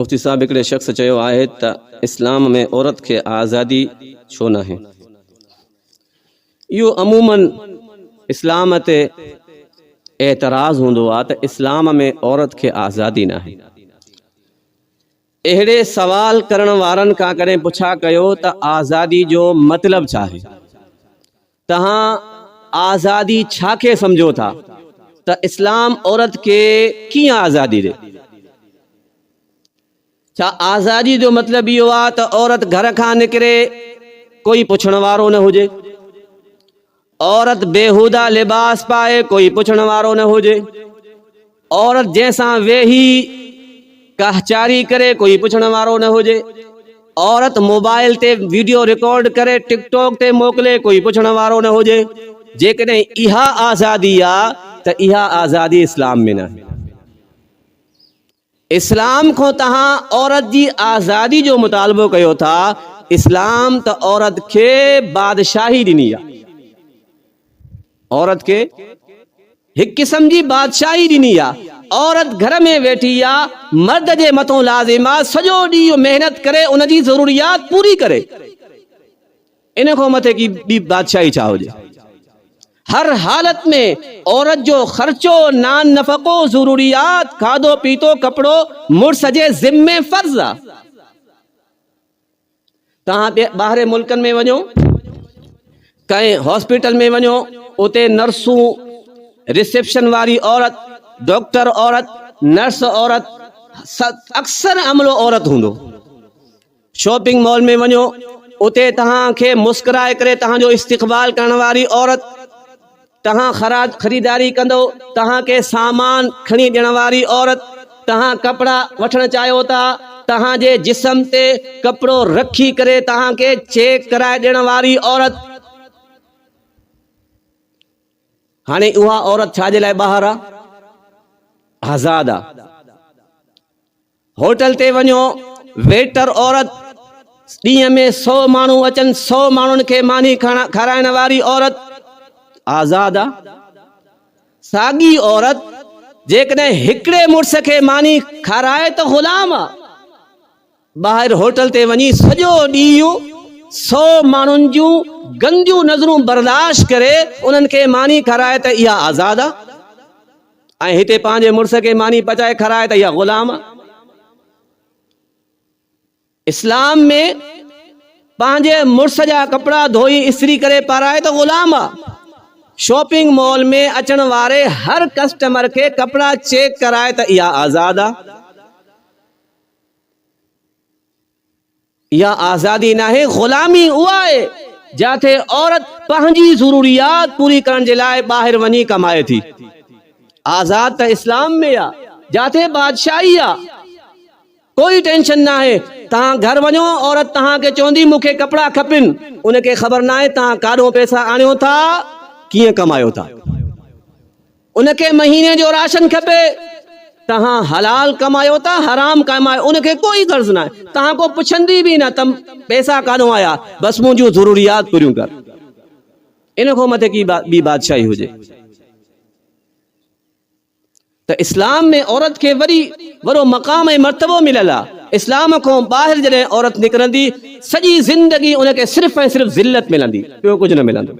मुफ्ती साहब हिकिड़े शख्स चयो आहे त इस्लाम में औरत खे आज़ादी छो न आहे। इहो अमूमन इस्लाम ते एतराज़ हूंदो आहे त इस्लाम में औरत खे आज़ादी न आहे। अहिड़े सवाल करण वारनि खां कॾहिं पुछा कयो त आज़ादी जो मतिलब छा आहे, तव्हां आज़ादी छा खे सम्झो था, त इस्लाम औरत खे कीअं आज़ादी ॾे। छा आज़ादी जो मतलब इहो आहे त औरत घर खां निकिरे कोई पुछण वारो न हुजे, औरत बेहूदा लिबास पाए कोई पुछण वारो न हुजे, औरत जंहिंसां वेही कहचारी करे कोई पुछण वारो न हुजे, औरत मोबाइल ते वीडियो रिकॉर्ड करे टिकटॉक ते मोकिले कोई पुछण वारो न हुजे। जेकॾहिं इहा आज़ादी आहे त इहा आज़ादी इस्लाम में न आहे। इस्लाम को तहां औरत जी आज़ादी जो मुतालबो कयो था। इस्लाम त औरत के बादशाही ॾिनी आहे, औरत के हिक किस्म जी बादशाही ॾिनी आहे। औरत घर में वेठी आहे, मर्द जे मथों लाज़िम आहे सॼो ॾींहुं मेहनत करे उन जी ज़रूरियात पूरी करे। इन खां मथे की ॿी बादशाही छा हुजे। हर हालत में औरत जो खर्चो, नान नफ़को, ज़रूरियात, खाधो पीतो, कपड़ो मुड़स जे ज़िम्मे फर्ज़ आहे। तहां ॿाहिरि मुल्कनि में वञो, कंहिं हॉस्पिटल में वञो, उते नर्सूं, रिसेप्शन वारी औरत, डॉक्टर औरत, नर्स औरत, अक्सर अमलो औरत हूंदो। शॉपिंग मॉल में वञो, उते तहां खे मुस्कुराए करे तहांजो इस्तक़बाल करण वारी औरत, तहां ख़रीदारी कंदो, तहां के सामान खणी ॾियण वारी औरत, तहां कपड़ा वठण चाहियो था, तहां जे जिस्म ते कपड़ो रखी करे तहां के चेक कराए ॾियण वारी औरत। हाणे उहा औरत छा जे लाइ ॿाहिरि आहे, आज़ाद आहे। होटल ते वञो, वेटर औरत, ॾींहं में 100 माण्हू अचनि, 100 माण्हुनि खे मानी खाराइण वारी औरत, आज़ाद आहे। साॻी औरत जेकॾहिं हिकिड़े मुड़स खे मानी खाराए त ग़ुलाम आहे। ॿाहिरि होटल ते वञी सॼो ॾींहुं 100 माण्हुनि जूं गंदियूं नज़रूं बर्दाश्त करे उन्हनि खे मानी खाराए त इहा आज़ाद आहे, ऐं हिते पंहिंजे मुड़स खे मानी पचाए खाराए त इहा ग़ुलाम आहे। इस्लाम में पंहिंजे मुड़स जा कपड़ा धोई इस्त्री करे पाराए त ग़ुलाम आहे। शॉपिंग मॉल में अचण वारे हर कस्टमर के कपड़ा चेक कराए त इहा आज़ाद आहे। इहा आज़ादी न आहे, ग़ुलामी उहा आहे जाते औरत पंहिंजी ज़रूरियात पूरी करण जे लाइ ॿाहिरि वञी कमाए थी। आज़ाद त इस्लाम में आहे, जाते बादशाही आहे, कोई टेंशन ना है। तहां घर वञो, औरत तहां के चवंदी मूंखे कपड़ा खपनि, उनखे ख़बर ना आहे तहां काॾों पैसा आणियो था, कीअं कमायो था। उनखे महीने जो राशन खपे, तहां हलाल कमायो था, हराम कमायो, उनखे कोई गर्ज़ ना आहे। तहां को पुछंदी भी ना तम पैसा काॾों आया, बस मुंहिंजूं ज़रूरियात पूरियूं कर। इन खां मथे की ॿी बादशाही हुजे। त इस्लाम में औरत खे वॾो मक़ाम ऐं मर्तबो मिलियल आहे। इस्लाम खां ॿाहिरि जॾहिं औरत निकिरंदी, सॼी ज़िंदगी उनखे सिर्फ़ ऐं सिर्फ़ ज़िल्लत मिलंदी, ॿियो कुझु न मिलंदो।